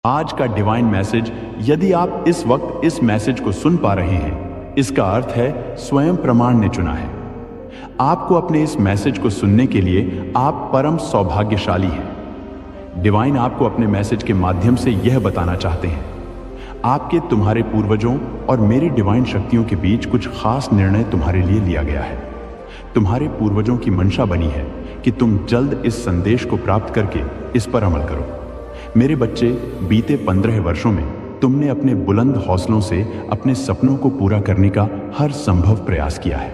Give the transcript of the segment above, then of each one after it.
आज का divine message, यदि आप इस वक्त इस मैसेज को सुन पा रहे हैं, इसका अर्थ है स्वयं प्रमाण ने चुना है आपको। अपने इस मैसेज को सुनने के लिए आप परम सौभाग्यशाली हैं। डिवाइन आपको अपने मैसेज के माध्यम से यह बताना चाहते हैं आपके तुम्हारे पूर्वजों और मेरी डिवाइन शक्तियों के बीच कुछ खास निर्णय तुम्हारे लिए लिया गया है। तुम्हारे पूर्वजों की मंशा बनी है कि तुम जल्द इस संदेश को प्राप्त करके इस पर अमल करो। मेरे बच्चे, बीते 15 वर्षों में तुमने अपने बुलंद हौसलों से अपने सपनों को पूरा करने का हर संभव प्रयास किया है,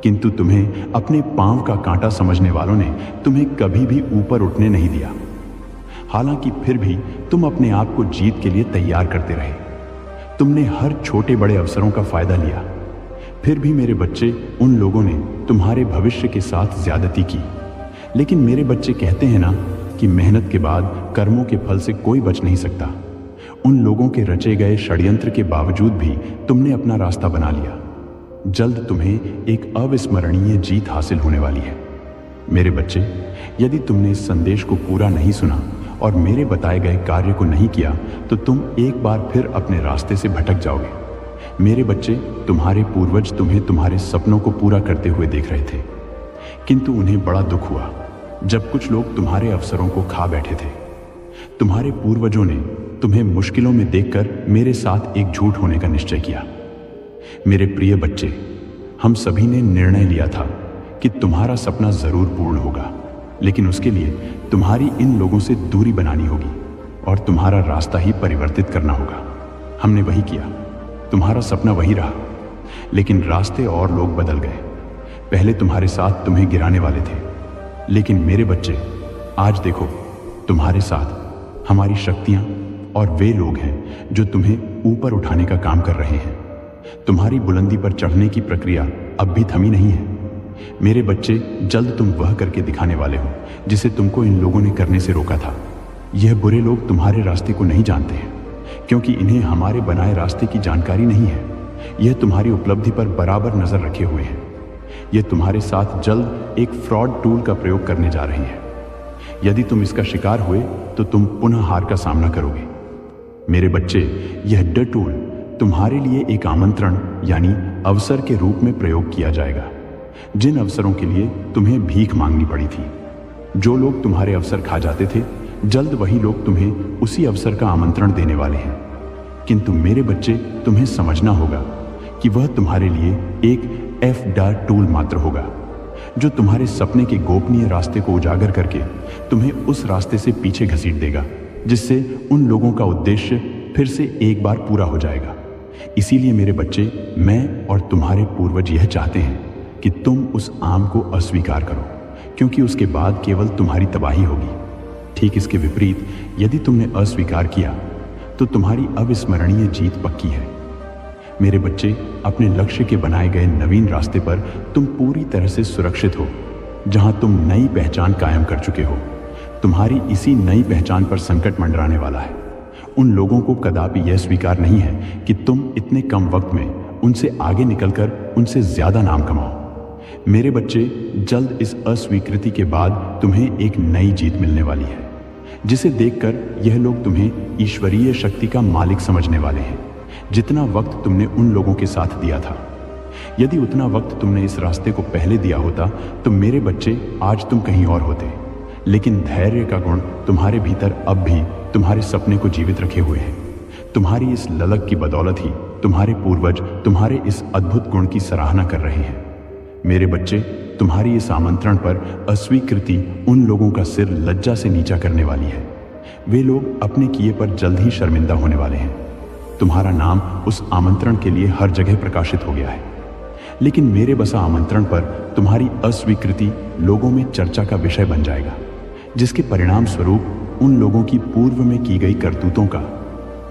किंतु तुम्हें अपने पांव का कांटा समझने वालों ने तुम्हें कभी भी ऊपर उठने नहीं दिया। हालांकि फिर भी तुम अपने आप को जीत के लिए तैयार करते रहे। तुमने हर छोटे बड़े अवसरों का फायदा लिया। फिर भी मेरे बच्चे, उन लोगों ने तुम्हारे भविष्य के साथ ज्यादती की। लेकिन मेरे बच्चे कहते हैं ना कि मेहनत के बाद कर्मों के फल से कोई बच नहीं सकता। उन लोगों के रचे गए षड्यंत्र के बावजूद भी तुमने अपना रास्ता बना लिया। जल्द तुम्हें एक अविस्मरणीय जीत हासिल होने वाली है। मेरे बच्चे, यदि तुमने इस संदेश को पूरा नहीं सुना और मेरे बताए गए कार्य को नहीं किया तो तुम एक बार फिर अपने रास्ते से भटक जाओगे। मेरे बच्चे, तुम्हारे पूर्वज तुम्हें तुम्हारे सपनों को पूरा करते हुए देख रहे थे, किंतु उन्हें बड़ा दुख हुआ जब कुछ लोग तुम्हारे अवसरों को खा बैठे थे। तुम्हारे पूर्वजों ने तुम्हें मुश्किलों में देखकर मेरे साथ एकजुट होने का निश्चय किया। मेरे प्रिय बच्चे, हम सभी ने निर्णय लिया था कि तुम्हारा सपना जरूर पूर्ण होगा, लेकिन उसके लिए तुम्हारी इन लोगों से दूरी बनानी होगी और तुम्हारा रास्ता ही परिवर्तित करना होगा। हमने वही किया। तुम्हारा सपना वही रहा, लेकिन रास्ते और लोग बदल गए। पहले तुम्हारे साथ तुम्हें गिराने वाले थे, लेकिन मेरे बच्चे, आज देखो, तुम्हारे साथ हमारी शक्तियां और वे लोग हैं जो तुम्हें ऊपर उठाने का काम कर रहे हैं। तुम्हारी बुलंदी पर चढ़ने की प्रक्रिया अब भी थमी नहीं है। मेरे बच्चे, जल्द तुम वह करके दिखाने वाले हो जिसे तुमको इन लोगों ने करने से रोका था। यह बुरे लोग तुम्हारे रास्ते को नहीं जानते हैं, क्योंकि इन्हें हमारे बनाए रास्ते की जानकारी नहीं है। यह तुम्हारी उपलब्धि पर बराबर नजर रखे हुए हैं। यह तुम्हारे साथ जल्द एक फ्रॉड टूल का प्रयोग करने जा रही है। यदि तुम इसका शिकार हुए तो तुम पुनः हार का सामना करोगे। मेरे बच्चे, यह ड टूल तुम्हारे लिए एक आमंत्रण यानी अवसर के रूप में प्रयोग किया जाएगा। जिन अवसरों के लिए तुम्हें भीख मांगनी पड़ी थी, जो लोग तुम्हारे अवसर खा जाते थे, जल्द वही लोग तुम्हें उसी अवसर का आमंत्रण देने वाले हैं। किंतु मेरे बच्चे, तुम्हें समझना होगा कि वह तुम्हारे लिए एक एफ-डा टूल मात्र होगा, जो तुम्हारे सपने के गोपनीय रास्ते को उजागर करके तुम्हें उस रास्ते से पीछे घसीट देगा, जिससे उन लोगों का उद्देश्य फिर से एक बार पूरा हो जाएगा। इसीलिए मेरे बच्चे, मैं और तुम्हारे पूर्वज यह चाहते हैं कि तुम उस आम को अस्वीकार करो, क्योंकि उसके बाद केवल तुम्हारी तबाही होगी। ठीक इसके विपरीत, यदि तुमने अस्वीकार किया तो तुम्हारी अविस्मरणीय जीत पक्की है। मेरे बच्चे, अपने लक्ष्य के बनाए गए नवीन रास्ते पर तुम पूरी तरह से सुरक्षित हो, जहां तुम नई पहचान कायम कर चुके हो। तुम्हारी इसी नई पहचान पर संकट मंडराने वाला है। उन लोगों को कदापि यह स्वीकार नहीं है कि तुम इतने कम वक्त में उनसे आगे निकलकर उनसे ज्यादा नाम कमाओ। मेरे बच्चे, जल्द इस अस्वीकृति के बाद तुम्हें एक नई जीत मिलने वाली है, जिसे देखकर यह लोग तुम्हें ईश्वरीय शक्ति का मालिक समझने वाले हैं। जितना वक्त तुमने उन लोगों के साथ दिया था, यदि उतना वक्त तुमने इस रास्ते को पहले दिया होता तो मेरे बच्चे, आज तुम कहीं और होते। लेकिन धैर्य का गुण तुम्हारे भीतर अब भी तुम्हारे सपने को जीवित रखे हुए है। तुम्हारी इस ललक की बदौलत ही तुम्हारे पूर्वज तुम्हारे इस अद्भुत गुण की सराहना कर रहे हैं। मेरे बच्चे, तुम्हारी इस आमंत्रण पर अस्वीकृति उन लोगों का सिर लज्जा से नीचा करने वाली है। वे लोग अपने किए पर जल्द ही शर्मिंदा होने वाले हैं। तुम्हारा नाम उस आमंत्रण के लिए हर जगह प्रकाशित हो गया है, लेकिन मेरे बसा आमंत्रण पर तुम्हारी अस्वीकृति लोगों में चर्चा का विषय बन जाएगा, जिसके परिणाम स्वरूप उन लोगों की पूर्व में की गई करतूतों का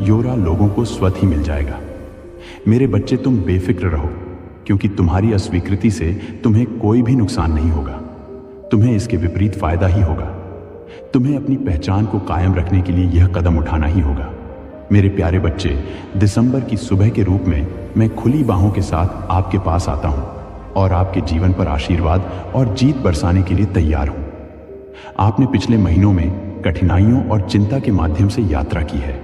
योरा लोगों को स्वतः ही मिल जाएगा। मेरे बच्चे, तुम बेफिक्र रहो, क्योंकि तुम्हारी अस्वीकृति से तुम्हें कोई भी नुकसान नहीं होगा। तुम्हें इसके विपरीत फायदा ही होगा। तुम्हें अपनी पहचान को कायम रखने के लिए यह कदम उठाना ही होगा। मेरे प्यारे बच्चे, दिसंबर की सुबह के रूप में मैं खुली बाहों के साथ आपके पास आता हूं और आपके जीवन पर आशीर्वाद और जीत बरसाने के लिए तैयार हूं। आपने पिछले महीनों में कठिनाइयों और चिंता के माध्यम से यात्रा की है,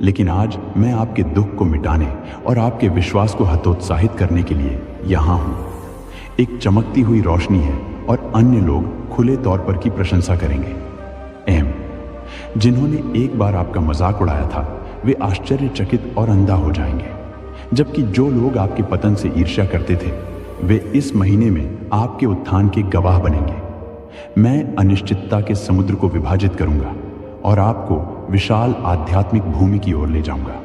लेकिन आज मैं आपके दुख को मिटाने और आपके विश्वास को हतोत्साहित करने के लिए यहाँ हूँ। एक चमकती हुई रोशनी है और अन्य लोग खुले तौर पर की प्रशंसा करेंगे। एम, जिन्होंने एक बार आपका मजाक उड़ाया था वे आश्चर्यचकित और अंधा हो जाएंगे, जबकि जो लोग आपके पतन से ईर्ष्या करते थे वे इस महीने में आपके उत्थान के गवाह बनेंगे। मैं अनिश्चितता के समुद्र को विभाजित करूंगा और आपको विशाल आध्यात्मिक भूमि की ओर ले जाऊंगा।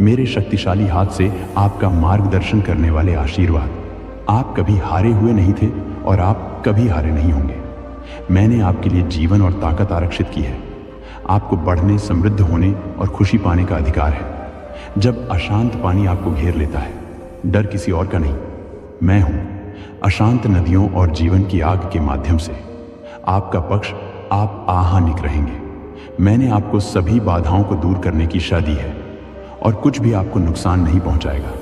मेरे शक्तिशाली हाथ से आपका मार्गदर्शन करने वाले आशीर्वाद। आप कभी हारे हुए नहीं थे और आप कभी हारे नहीं होंगे। मैंने आपके लिए जीवन और ताकत आरक्षित की है। आपको बढ़ने, समृद्ध होने और खुशी पाने का अधिकार है। जब अशांत पानी आपको घेर लेता है, डर किसी और का नहीं, मैं हूं। अशांत नदियों और जीवन की आग के माध्यम से आपका पक्ष आप आहानिक रहेंगे। मैंने आपको सभी बाधाओं को दूर करने की इच्छा दी है और कुछ भी आपको नुकसान नहीं पहुंचाएगा।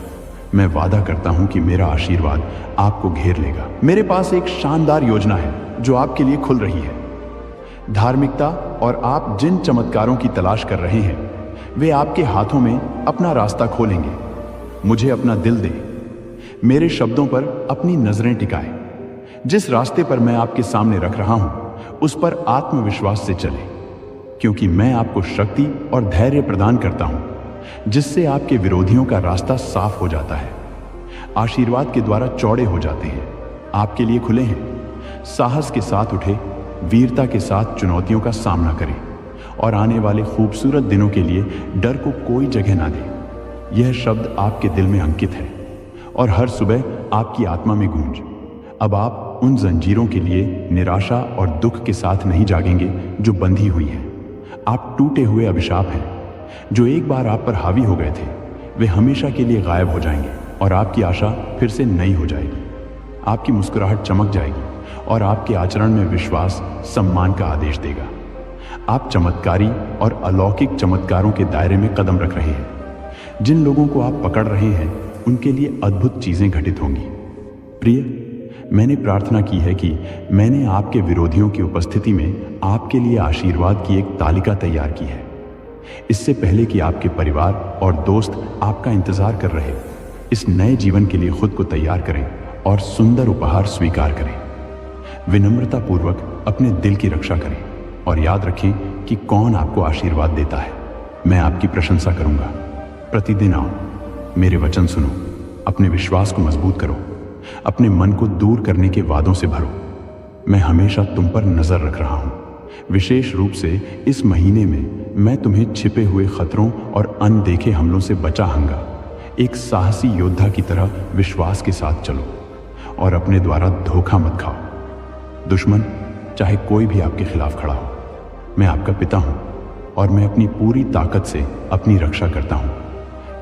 मैं वादा करता हूं कि मेरा आशीर्वाद आपको घेर लेगा। मेरे पास एक शानदार योजना है जो आपके लिए खुल रही है। धार्मिकता और आप जिन चमत्कारों की तलाश कर रहे हैं वे आपके हाथों में अपना रास्ता खोलेंगे। मुझे अपना दिल दे, मेरे शब्दों पर अपनी नजरें टिकाए। जिस रास्ते पर मैं आपके सामने रख रहा हूं उस पर आत्मविश्वास से चले, क्योंकि मैं आपको शक्ति और धैर्य प्रदान करता हूं जिससे आपके विरोधियों का रास्ता साफ हो जाता है, आशीर्वाद के द्वारा चौड़े हो जाते हैं, आपके लिए खुले हैं। साहस के साथ उठे, वीरता के साथ चुनौतियों का सामना करें और आने वाले खूबसूरत दिनों के लिए डर को कोई जगह ना दें। यह शब्द आपके दिल में अंकित है और हर सुबह आपकी आत्मा में गूंज। अब आप उन जंजीरों के लिए निराशा और दुख के साथ नहीं जागेंगे जो बंधी हुई हैं। आप टूटे हुए अभिशाप हैं जो एक बार आप पर हावी हो गए थे, वे हमेशा के लिए गायब हो जाएंगे और आपकी आशा फिर से नई हो जाएगी। आपकी मुस्कुराहट चमक जाएगी और आपके आचरण में विश्वास सम्मान का आदेश देगा। आप चमत्कारी और अलौकिक चमत्कारों के दायरे में कदम रख रहे हैं। जिन लोगों को आप पकड़ रहे हैं उनके लिए अद्भुत चीजें घटित होंगी। प्रिय, मैंने प्रार्थना की है कि मैंने आपके विरोधियों की उपस्थिति में आपके लिए आशीर्वाद की एक तालिका तैयार की है। इससे पहले कि आपके परिवार और दोस्त आपका इंतजार कर रहे, इस नए जीवन के लिए खुद को तैयार करें और सुंदर उपहार स्वीकार करें। विनम्रता पूर्वक अपने दिल की रक्षा करें और याद रखें कि कौन आपको आशीर्वाद देता है। मैं आपकी प्रशंसा करूंगा। प्रतिदिन आओ, मेरे वचन सुनो, अपने विश्वास को मजबूत करो, अपने मन को दूर करने के वादों से भरो। मैं हमेशा तुम पर नजर रख रहा हूं। विशेष रूप से इस महीने में मैं तुम्हें छिपे हुए खतरों और अनदेखे हमलों से बचाऊंगा। एक साहसी योद्धा की तरह विश्वास के साथ चलो और अपने द्वारा धोखा मत खाओ। दुश्मन चाहे कोई भी आपके खिलाफ खड़ा हो, मैं आपका पिता हूं और मैं अपनी पूरी ताकत से अपनी रक्षा करता हूं।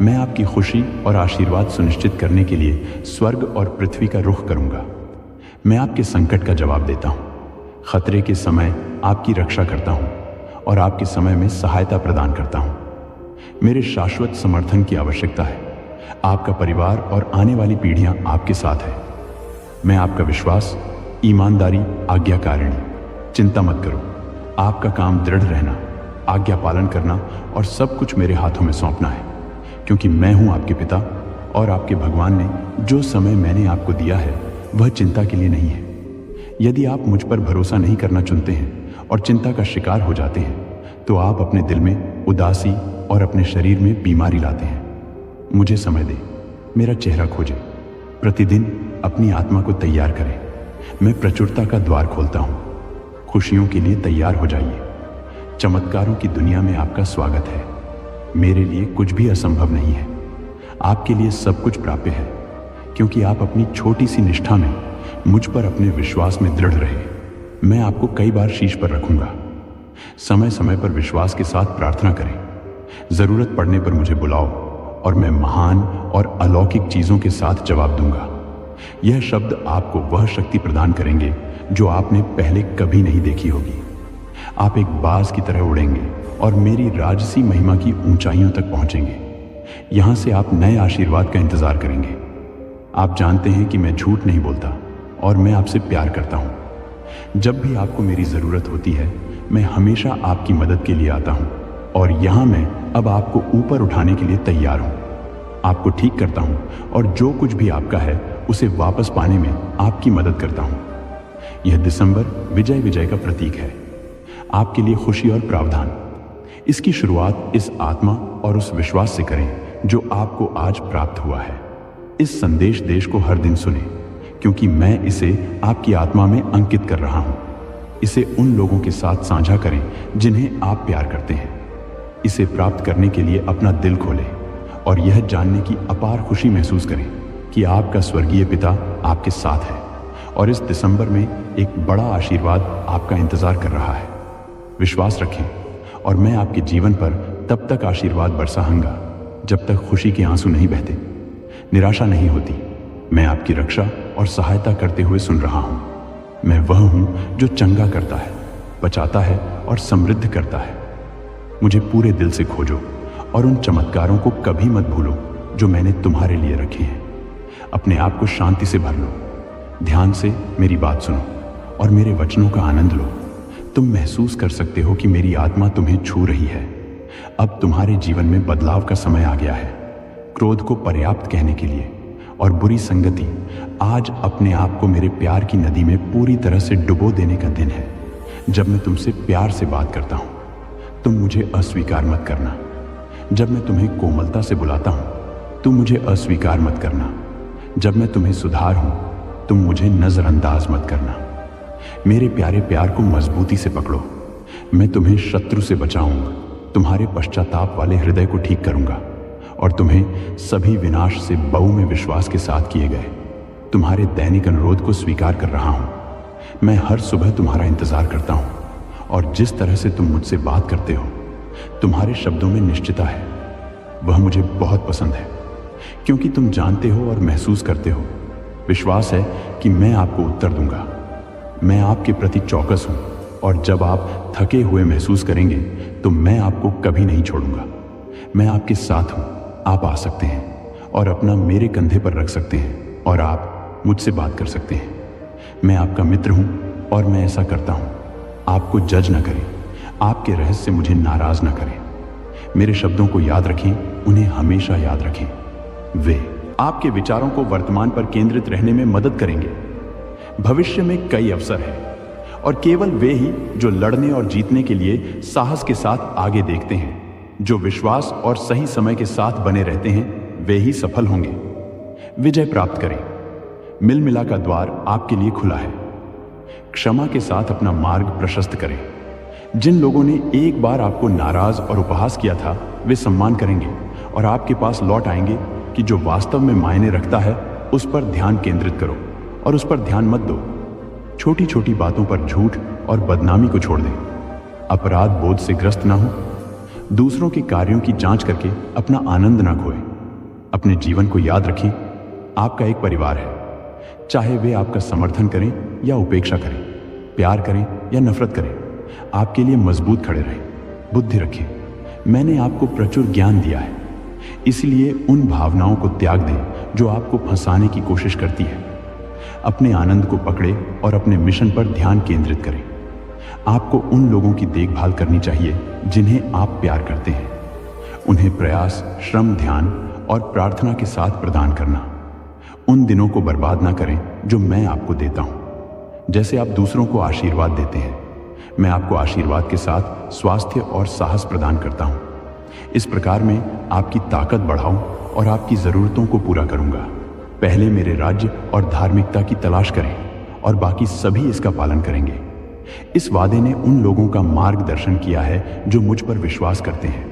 मैं आपकी खुशी और आशीर्वाद सुनिश्चित करने के लिए स्वर्ग और पृथ्वी का रुख करूंगा। मैं आपके संकट का जवाब देता हूं, खतरे के समय आपकी रक्षा करता हूं और आपके समय में सहायता प्रदान करता हूं। मेरे शाश्वत समर्थन की आवश्यकता है। आपका परिवार और आने वाली पीढ़ियां आपके साथ है। मैं आपका विश्वास, ईमानदारी, आज्ञाकारिणी। चिंता मत करो, आपका काम दृढ़ रहना, आज्ञा पालन करना और सब कुछ मेरे हाथों में सौंपना है, क्योंकि मैं हूं आपके पिता और आपके भगवान ने जो समय मैंने आपको दिया है वह चिंता के लिए नहीं है। यदि आप मुझ पर भरोसा नहीं करना चुनते हैं और चिंता का शिकार हो जाते हैं तो आप अपने दिल में उदासी और अपने शरीर में बीमारी लाते हैं। मुझे समय दे, मेरा चेहरा खोजे, प्रतिदिन अपनी आत्मा को तैयार करें। मैं प्रचुरता का द्वार खोलता हूं। खुशियों के लिए तैयार हो जाइए। चमत्कारों की दुनिया में आपका स्वागत है। मेरे लिए कुछ भी असंभव नहीं है। आपके लिए सब कुछ प्राप्य है, क्योंकि आप अपनी छोटी सी निष्ठा में मुझ पर अपने विश्वास में दृढ़ रहे। मैं आपको कई बार शीश पर रखूंगा। समय समय पर विश्वास के साथ प्रार्थना करें। जरूरत पड़ने पर मुझे बुलाओ और मैं महान और अलौकिक चीजों के साथ जवाब दूंगा। यह शब्द आपको वह शक्ति प्रदान करेंगे जो आपने पहले कभी नहीं देखी होगी। आप एक बाज की तरह उड़ेंगे और मेरी राजसी महिमा की ऊंचाइयों तक पहुंचेंगे। यहां से आप नए आशीर्वाद का इंतजार करेंगे। आप जानते हैं कि मैं झूठ नहीं बोलता और मैं आपसे प्यार करता हूं। जब भी आपको मेरी जरूरत होती है मैं हमेशा आपकी मदद के लिए आता हूँ और यहाँ मैं अब आपको ऊपर उठाने के लिए तैयार हूँ। आपको ठीक करता हूँ और जो कुछ भी आपका है उसे वापस पाने में आपकी मदद करता हूँ। यह दिसंबर विजय विजय का प्रतीक है, आपके लिए खुशी और प्रावधान। इसकी शुरुआत इस आत्मा और उस विश्वास से करें जो आपको आज प्राप्त हुआ है। इस संदेश देश को हर दिन सुने, क्योंकि मैं इसे आपकी आत्मा में अंकित कर रहा हूं। इसे उन लोगों के साथ साझा करें जिन्हें आप प्यार करते हैं। इसे प्राप्त करने के लिए अपना दिल खोलें और यह जानने की अपार खुशी महसूस करें कि आपका स्वर्गीय पिता आपके साथ है और इस दिसंबर में एक बड़ा आशीर्वाद आपका इंतजार कर रहा है। विश्वास रखें और मैं आपके जीवन पर तब तक आशीर्वाद बरसाऊंगा जब तक खुशी के आंसू नहीं बहते। निराशा नहीं होती। मैं आपकी रक्षा और सहायता करते हुए सुन रहा हूं। मैं वह हूं जो चंगा करता है, बचाता है और समृद्ध करता है। मुझे पूरे दिल से खोजो और उन चमत्कारों को कभी मत भूलो जो मैंने तुम्हारे लिए रखे हैं। अपने आप को शांति से भर लो, ध्यान से मेरी बात सुनो और मेरे वचनों का आनंद लो। तुम महसूस कर सकते हो कि मेरी आत्मा तुम्हें छू रही है। अब तुम्हारे जीवन में बदलाव का समय आ गया है। क्रोध को पर्याप्त कहने के लिए और बुरी संगति आज अपने आप को मेरे प्यार की नदी में पूरी तरह से डुबो देने का दिन है। जब मैं तुमसे प्यार से बात करता हूं, तुम मुझे अस्वीकार मत करना। जब मैं तुम्हें कोमलता से बुलाता हूं, तुम मुझे अस्वीकार मत करना। जब मैं तुम्हें सुधार हूं, तुम मुझे नजरअंदाज मत करना। मेरे प्यारे प्यार को मजबूती से पकड़ो। मैं तुम्हें शत्रु से बचाऊंगा, तुम्हारे पश्चाताप वाले हृदय को ठीक करूंगा और तुम्हें सभी विनाश से बहु में विश्वास के साथ किए गए तुम्हारे दैनिक अनुरोध को स्वीकार कर रहा हूं। मैं हर सुबह तुम्हारा इंतजार करता हूं और जिस तरह से तुम मुझसे बात करते हो, तुम्हारे शब्दों में निश्चितता है। वह मुझे बहुत पसंद है, क्योंकि तुम जानते हो और महसूस करते हो। विश्वास है कि मैं आपको उत्तर दूंगा। मैं आपके प्रति चौकस हूं और जब आप थके हुए महसूस करेंगे तो मैं आपको कभी नहीं छोड़ूंगा। मैं आपके साथ हूं। आप आ सकते हैं और अपना मेरे कंधे पर रख सकते हैं और आप मुझसे बात कर सकते हैं। मैं आपका मित्र हूं और मैं ऐसा करता हूं। आपको जज न करें, आपके रहस्य मुझे नाराज न करें। मेरे शब्दों को याद रखें, उन्हें हमेशा याद रखें। वे आपके विचारों को वर्तमान पर केंद्रित रहने में मदद करेंगे। भविष्य में कई अवसर हैं और केवल वे ही जो लड़ने और जीतने के लिए साहस के साथ आगे देखते हैं, जो विश्वास और सही समय के साथ बने रहते हैं, वे ही सफल होंगे। विजय प्राप्त करें। मिल मिला का द्वार आपके लिए खुला है। क्षमा के साथ अपना मार्ग प्रशस्त करें। जिन लोगों ने एक बार आपको नाराज और उपहास किया था, वे सम्मान करेंगे और आपके पास लौट आएंगे कि जो वास्तव में मायने रखता है उस पर ध्यान केंद्रित करो और उस पर ध्यान मत दो। छोटी छोटी बातों पर झूठ और बदनामी को छोड़ दें। अपराध बोध से ग्रस्त ना हो। दूसरों के कार्यों की जांच करके अपना आनंद ना खोएं। अपने जीवन को याद रखें, आपका एक परिवार है। चाहे वे आपका समर्थन करें या उपेक्षा करें, प्यार करें या नफरत करें, आपके लिए मजबूत खड़े रहें। बुद्धि रखें। मैंने आपको प्रचुर ज्ञान दिया है, इसलिए उन भावनाओं को त्याग दें जो आपको फंसाने की कोशिश करती है। अपने आनंद को पकड़े और अपने मिशन पर ध्यान केंद्रित करें। आपको उन लोगों की देखभाल करनी चाहिए जिन्हें आप प्यार करते हैं। उन्हें प्रयास, श्रम, ध्यान और प्रार्थना के साथ प्रदान करना। उन दिनों को बर्बाद ना करें जो मैं आपको देता हूं। जैसे आप दूसरों को आशीर्वाद देते हैं, मैं आपको आशीर्वाद के साथ स्वास्थ्य और साहस प्रदान करता हूं। इस प्रकार मैं आपकी ताकत बढ़ाऊं और आपकी जरूरतों को पूरा करूंगा। पहले मेरे राज्य और धार्मिकता की तलाश करें और बाकी सभी इसका पालन करेंगे। इस वादे ने उन लोगों का मार्गदर्शन किया है जो मुझ पर विश्वास करते हैं।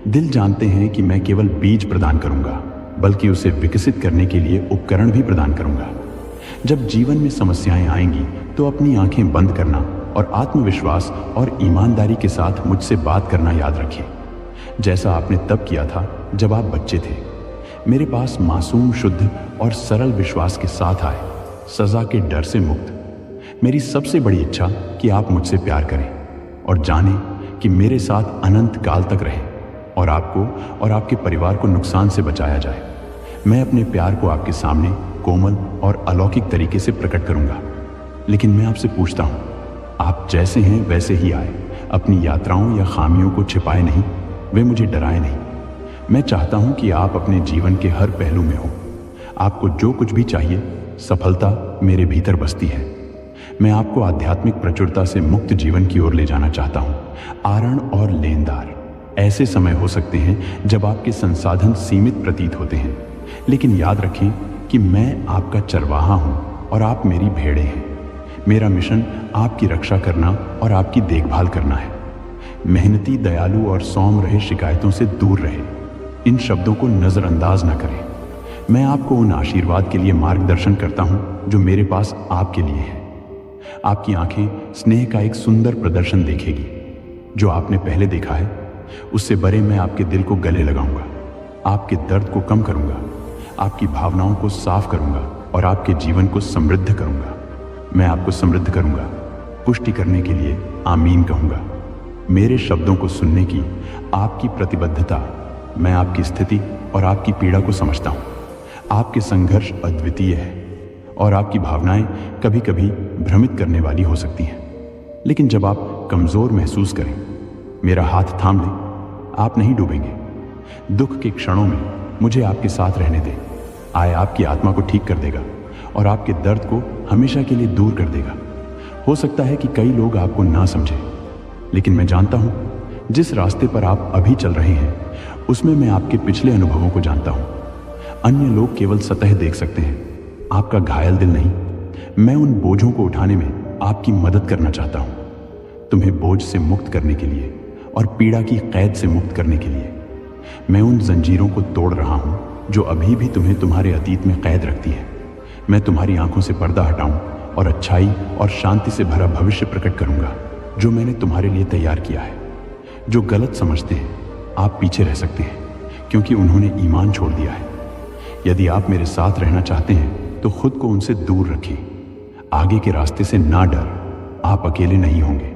दिल जानते हैं कि मैं केवल बीज प्रदान करूंगा, बल्कि उसे विकसित करने के लिए उपकरण भी प्रदान करूंगा। जब जीवन में समस्याएं आएंगी तो अपनी आंखें बंद करना और आत्मविश्वास और ईमानदारी के साथ मुझसे बात करना याद रखें, जैसा आपने तब किया था जब आप बच्चे थे। मेरे पास मासूम, शुद्ध और सरल विश्वास के साथ आए, सजा के डर से मुक्त। मेरी सबसे बड़ी इच्छा कि आप मुझसे प्यार करें और जानें कि मेरे साथ अनंत काल तक रहें और आपको और आपके परिवार को नुकसान से बचाया जाए। मैं अपने प्यार को आपके सामने कोमल और अलौकिक तरीके से प्रकट करूंगा। लेकिन मैं आपसे पूछता हूं, आप जैसे हैं वैसे ही आए अपनी यात्राओं या खामियों को छिपाए नहीं, वे मुझे डराए नहीं। मैं चाहता हूं कि आप अपने जीवन के हर पहलू में हो। आपको जो कुछ भी चाहिए, सफलता मेरे भीतर बसती है। मैं आपको आध्यात्मिक प्रचुरता से मुक्त जीवन की ओर ले जाना चाहता हूं। आरण और लेनदार। ऐसे समय हो सकते हैं जब आपके संसाधन सीमित प्रतीत होते हैं, लेकिन याद रखें कि मैं आपका चरवाहा हूं और आप मेरी भेड़ें हैं। मेरा मिशन आपकी रक्षा करना और आपकी देखभाल करना है। मेहनती, दयालु और सौम रहे शिकायतों से दूर रहे। इन शब्दों को नजरअंदाज न करें। मैं आपको उन आशीर्वाद के लिए मार्गदर्शन करता हूं जो मेरे पास आपके लिए है। आपकी आंखें स्नेह का एक सुंदर प्रदर्शन देखेगी। जो आपने पहले देखा है, उससे बड़े मैं आपके दिल को गले लगाऊंगा, आपके दर्द को कम करूंगा, आपकी भावनाओं को साफ करूंगा और आपके जीवन को समृद्ध करूंगा। मैं आपको समृद्ध करूंगा। पुष्टि करने के लिए आमीन कहूंगा। मेरे शब्दों को सुनने की आपकी प्रतिबद्धता। मैं आपकी स्थिति और आपकी पीड़ा को समझता हूं। आपके संघर्ष अद्वितीय है और आपकी भावनाएं कभी कभी भ्रमित करने वाली हो सकती हैं, लेकिन जब आप कमजोर महसूस करें, मेरा हाथ थाम लें, आप नहीं डूबेंगे। दुख के क्षणों में मुझे आपके साथ रहने दें। आय आपकी आत्मा को ठीक कर देगा और आपके दर्द को हमेशा के लिए दूर कर देगा। हो सकता है कि कई लोग आपको ना समझें, लेकिन मैं जानता हूं जिस रास्ते पर आप अभी चल रहे हैं, उसमें मैं आपके पिछले अनुभवों को जानता हूं। अन्य लोग केवल सतह देख सकते हैं, आपका घायल दिल नहीं। मैं उन बोझों को उठाने में आपकी मदद करना चाहता हूं। तुम्हें बोझ से मुक्त करने के लिए और पीड़ा की कैद से मुक्त करने के लिए। मैं उन जंजीरों को तोड़ रहा हूं जो अभी भी तुम्हें तुम्हारे अतीत में कैद रखती है। मैं तुम्हारी आंखों से पर्दा हटाऊं और अच्छाई और शांति से भरा भविष्य प्रकट करूंगा जो मैंने तुम्हारे लिए तैयार किया है। जो गलत समझते हैं, आप पीछे रह सकते हैं, क्योंकि उन्होंने ईमान छोड़ दिया है। यदि आप मेरे साथ रहना चाहते हैं तो खुद को उनसे दूर रखें। आगे के रास्ते से ना डर, आप अकेले नहीं होंगे।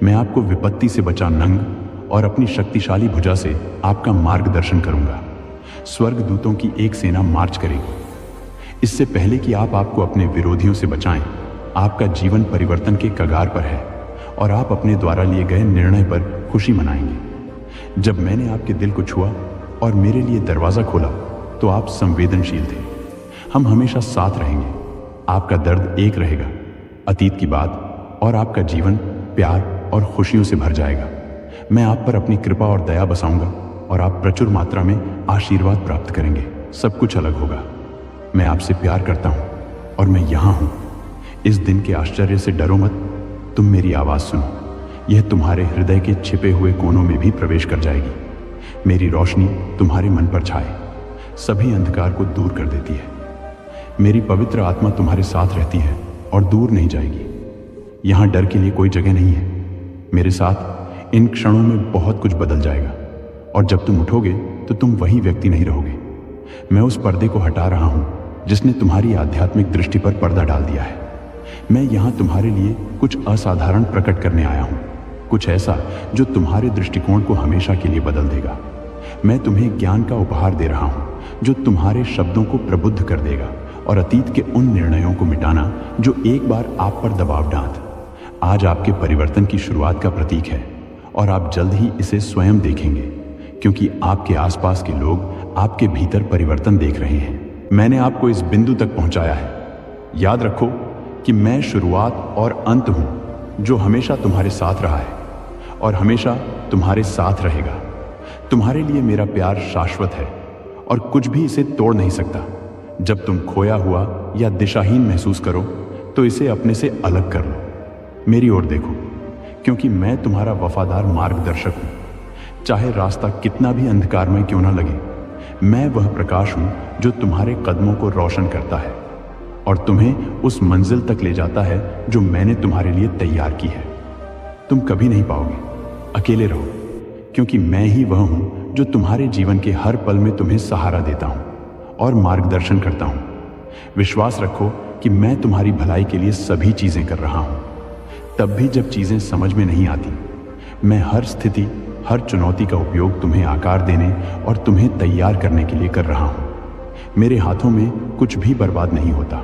मैं आपको विपत्ति से बचा नंग और अपनी शक्तिशाली भुजा से आपका मार्गदर्शन करूंगा। स्वर्ग दूतों की एक सेना मार्च करेगी। इससे पहले कि आप आपको अपने विरोधियों से बचाएं, आपका जीवन परिवर्तन के कगार पर है और आप अपने द्वारा लिए गए निर्णय पर खुशी मनाएंगे। जब मैंने आपके दिल को छुआ और मेरे लिए दरवाजा खोला तो आप संवेदनशील थे। हम हमेशा साथ रहेंगे। आपका दर्द एक रहेगा, अतीत की बात, और आपका जीवन प्यार और खुशियों से भर जाएगा। मैं आप पर अपनी कृपा और दया बसाऊंगा और आप प्रचुर मात्रा में आशीर्वाद प्राप्त करेंगे। सब कुछ अलग होगा। मैं आपसे प्यार करता हूं और मैं यहां हूं। इस दिन के आश्चर्य से डरो मत। तुम मेरी आवाज सुनो। यह तुम्हारे हृदय के छिपे हुए कोनों में भी प्रवेश कर जाएगी। मेरी रोशनी तुम्हारे मन पर छाए, सभी अंधकार को दूर कर देती है। मेरी पवित्र आत्मा तुम्हारे साथ रहती है और दूर नहीं जाएगी। यहां डर के लिए कोई जगह नहीं है। मेरे साथ इन क्षणों में बहुत कुछ बदल जाएगा और जब तुम उठोगे तो तुम वही व्यक्ति नहीं रहोगे। मैं उस पर्दे को हटा रहा हूं जिसने तुम्हारी आध्यात्मिक दृष्टि पर पर्दा डाल दिया है। मैं यहां तुम्हारे लिए कुछ असाधारण प्रकट करने आया हूं, कुछ ऐसा जो तुम्हारे दृष्टिकोण को हमेशा के लिए बदल देगा। मैं तुम्हें ज्ञान का उपहार दे रहा हूं जो तुम्हारे शब्दों को प्रबुद्ध कर देगा और अतीत के उन निर्णयों को मिटाना जो एक बार आप पर दबाव डांत। आज आपके परिवर्तन की शुरुआत का प्रतीक है और आप जल्द ही इसे स्वयं देखेंगे, क्योंकि आपके आसपास के लोग आपके भीतर परिवर्तन देख रहे हैं। मैंने आपको इस बिंदु तक पहुंचाया है। याद रखो कि मैं शुरुआत और अंत हूं जो हमेशा तुम्हारे साथ रहा है और हमेशा तुम्हारे साथ रहेगा। तुम्हारे लिए मेरा प्यार शाश्वत है और कुछ भी इसे तोड़ नहीं सकता। जब तुम खोया हुआ या दिशाहीन महसूस करो तो इसे अपने से अलग कर लो। मेरी ओर देखो, क्योंकि मैं तुम्हारा वफादार मार्गदर्शक हूं। चाहे रास्ता कितना भी अंधकारमय क्यों ना लगे, मैं वह प्रकाश हूं जो तुम्हारे कदमों को रोशन करता है और तुम्हें उस मंजिल तक ले जाता है जो मैंने तुम्हारे लिए तैयार की है। तुम कभी नहीं पाओगे। अकेले रहो, क्योंकि मैं ही वह हूं जो तुम्हारे जीवन के हर पल में तुम्हें सहारा देता हूं और मार्गदर्शन करता हूं। विश्वास रखो कि मैं तुम्हारी भलाई के लिए सभी चीजें कर रहा हूं। तब भी जब चीजें समझ में नहीं आती, मैं हर स्थिति, हर चुनौती का उपयोग तुम्हें आकार देने और तुम्हें तैयार करने के लिए कर रहा हूं। मेरे हाथों में कुछ भी बर्बाद नहीं होता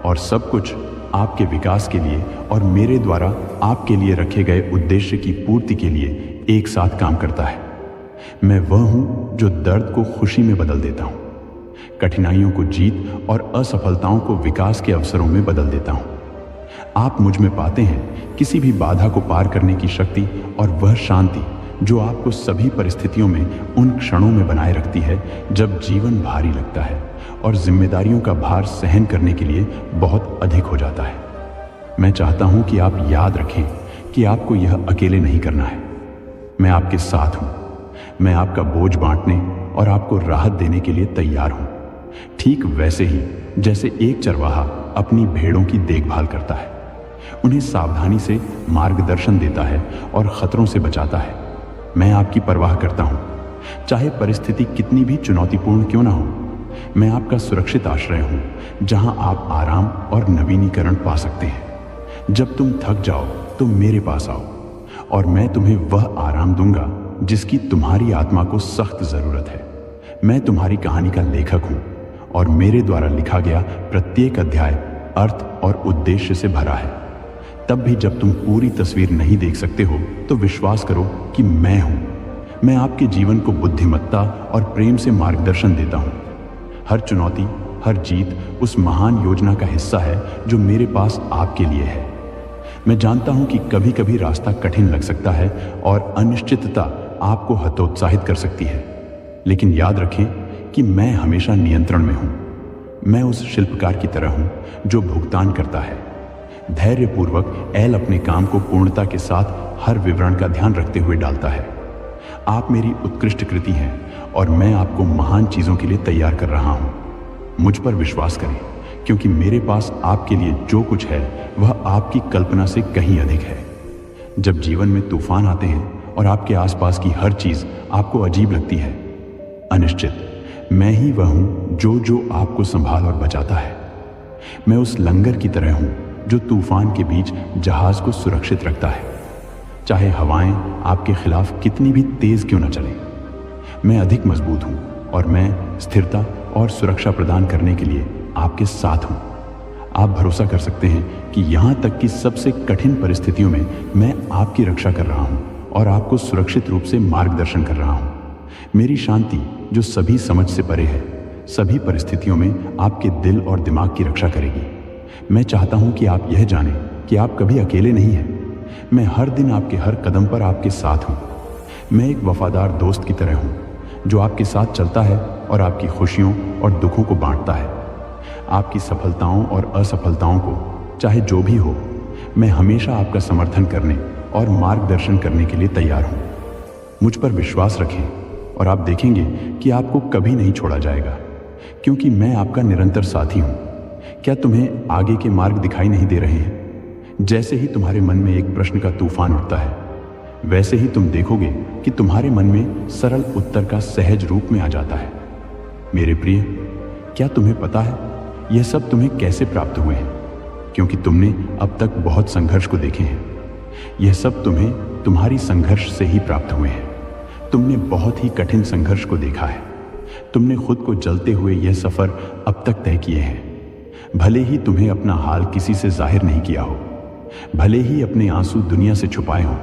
और सब कुछ आपके विकास के लिए और मेरे द्वारा आपके लिए रखे गए उद्देश्य की पूर्ति के लिए एक साथ काम करता है। मैं वह हूं जो दर्द को खुशी में बदल देता हूं, कठिनाइयों को जीत और असफलताओं को विकास के अवसरों में बदल देता हूं। आप मुझ में पाते हैं किसी भी बाधा को पार करने की शक्ति और वह शांति जो आपको सभी परिस्थितियों में उन क्षणों में बनाए रखती है जब जीवन भारी लगता है और जिम्मेदारियों का भार सहन करने के लिए बहुत अधिक हो जाता है। मैं चाहता हूं कि आप याद रखें कि आपको यह अकेले नहीं करना है। मैं आपके साथ हूं। मैं आपका बोझ बांटने और आपको राहत देने के लिए तैयार हूं, ठीक वैसे ही जैसे एक चरवाहा अपनी भेड़ों की देखभाल करता है, उन्हें सावधानी से मार्गदर्शन देता है और खतरों से बचाता है। मैं आपकी परवाह करता हूं, चाहे परिस्थिति कितनी भी चुनौतीपूर्ण क्यों ना हो। मैं आपका सुरक्षित आश्रय हूं, जहां आप आराम और नवीनीकरण पा सकते हैं। जब तुम थक जाओ तो मेरे पास आओ और मैं तुम्हें वह आराम दूंगा जिसकी तुम्हारी आत्मा को सख्त जरूरत है। मैं तुम्हारी कहानी का लेखक हूं और मेरे द्वारा लिखा गया प्रत्येक अध्याय अर्थ और उद्देश्य से भरा है। तब भी जब तुम पूरी तस्वीर नहीं देख सकते हो तो विश्वास करो कि मैं हूं। मैं आपके जीवन को बुद्धिमत्ता और प्रेम से मार्गदर्शन देता हूं। हर चुनौती, हर जीत उस महान योजना का हिस्सा है जो मेरे पास आपके लिए है। मैं जानता हूं कि कभी कभी रास्ता कठिन लग सकता है और अनिश्चितता आपको हतोत्साहित कर सकती है, लेकिन याद रखें कि मैं हमेशा नियंत्रण में हूं। मैं उस शिल्पकार की तरह हूं जो भुगतान करता है। धैर्यपूर्वक एल अपने काम को पूर्णता के साथ हर विवरण का ध्यान रखते हुए डालता है। आप मेरी उत्कृष्ट कृति हैं और मैं आपको महान चीजों के लिए तैयार कर रहा हूं। मुझ पर विश्वास करें, क्योंकि मेरे पास आपके लिए जो कुछ है वह आपकी कल्पना से कहीं अधिक है। जब जीवन में तूफान आते हैं और आपके आसपास की हर चीज आपको अजीब लगती है, अनिश्चित, मैं ही वह हूं जो आपको संभाल और बचाता है। मैं उस लंगर की तरह हूं जो तूफान के बीच जहाज को सुरक्षित रखता है, चाहे हवाएं आपके खिलाफ कितनी भी तेज क्यों न चलें। मैं अधिक मजबूत हूं और मैं स्थिरता और सुरक्षा प्रदान करने के लिए आपके साथ हूं। आप भरोसा कर सकते हैं कि यहां तक कि सबसे कठिन परिस्थितियों में मैं आपकी रक्षा कर रहा हूं और आपको सुरक्षित रूप से मार्गदर्शन कर रहा हूं। मेरी शांति, जो सभी समझ से परे है, सभी परिस्थितियों में आपके दिल और दिमाग की रक्षा करेगी। मैं चाहता हूं कि आप यह जानें कि आप कभी अकेले नहीं हैं। मैं हर दिन आपके हर कदम पर आपके साथ हूं। मैं एक वफादार दोस्त की तरह हूं जो आपके साथ चलता है और आपकी खुशियों और दुखों को बांटता है। आपकी सफलताओं और असफलताओं को, चाहे जो भी हो, मैं हमेशा आपका समर्थन करने और मार्गदर्शन करने के लिए तैयार हूं। मुझ पर विश्वास रखें और आप देखेंगे कि आपको कभी नहीं छोड़ा जाएगा, क्योंकि मैं आपका निरंतर साथी हूं। क्या तुम्हें आगे के मार्ग दिखाई नहीं दे रहे हैं? जैसे ही तुम्हारे मन में एक प्रश्न का तूफान उठता है, वैसे ही तुम देखोगे कि तुम्हारे मन में सरल उत्तर का सहज रूप में आ जाता है। मेरे प्रिय, क्या तुम्हें पता है यह सब तुम्हें कैसे प्राप्त हुए हैं? क्योंकि तुमने अब तक बहुत संघर्ष को देखे हैं। यह सब तुम्हें तुम्हारी संघर्ष से ही प्राप्त हुए हैं। तुमने बहुत ही कठिन संघर्ष को देखा है। तुमने खुद को जलते हुए यह सफर अब तक तय किए हैं। भले ही तुम्हें अपना हाल किसी से जाहिर नहीं किया हो, भले ही अपने आंसू दुनिया से छुपाए हों,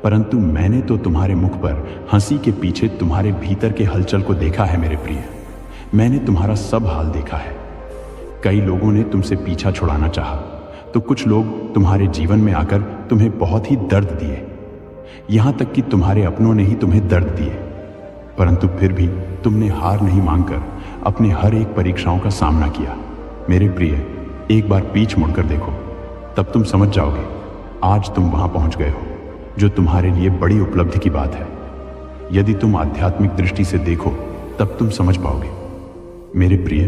परंतु मैंने तो तुम्हारे मुख पर हंसी के पीछे तुम्हारे भीतर के हलचल को देखा है। मेरे प्रिय, मैंने तुम्हारा सब हाल देखा है। कई लोगों ने तुमसे पीछा छुड़ाना चाहा, तो कुछ लोग तुम्हारे जीवन में आकर तुम्हें बहुत ही दर्द दिए। यहां तक कि तुम्हारे अपनों ने ही तुम्हें दर्द दिए, परंतु फिर भी तुमने हार नहीं मानकर अपने हर एक परीक्षाओं का सामना किया। मेरे प्रिय, एक बार पीछ मुड़कर देखो, तब तुम समझ जाओगे आज तुम वहां पहुंच गए हो जो तुम्हारे लिए बड़ी उपलब्धि की बात है। यदि तुम आध्यात्मिक दृष्टि से देखो तब तुम समझ पाओगे। मेरे प्रिय,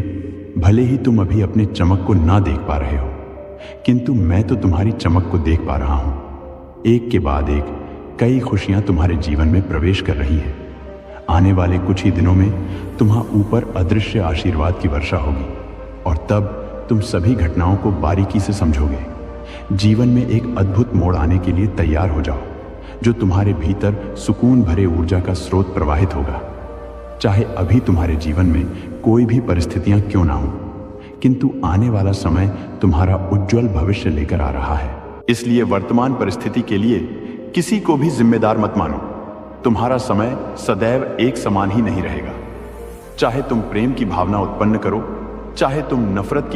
भले ही तुम अभी अपने चमक को ना देख पा रहे हो, किंतु मैं तो तुम्हारी चमक को देख पा रहा हूं। एक के बाद एक कई खुशियां तुम्हारे जीवन में प्रवेश कर रही हैं। आने वाले कुछ ही दिनों में तुम्हारे ऊपर अदृश्य आशीर्वाद की वर्षा होगी और तब तुम सभी घटनाओं को बारीकी से समझोगे। जीवन में एक अद्भुत मोड़ आने के लिए तैयार हो जाओ, जो तुम्हारे भीतर सुकून भरे ऊर्जा का स्रोत प्रवाहित होगा। चाहे अभी तुम्हारे जीवन में कोई भी परिस्थितियां क्यों ना हो, किंतु आने वाला समय तुम्हारा उज्जवल भविष्य लेकर आ रहा है। इसलिए वर्तमान परिस्थिति के लिए किसी को भी जिम्मेदार मत मानो। तुम्हारा समय सदैव एक समान ही नहीं रहेगा। चाहे तुम प्रेम की भावना उत्पन्न करो, चाहे तुम नफरत की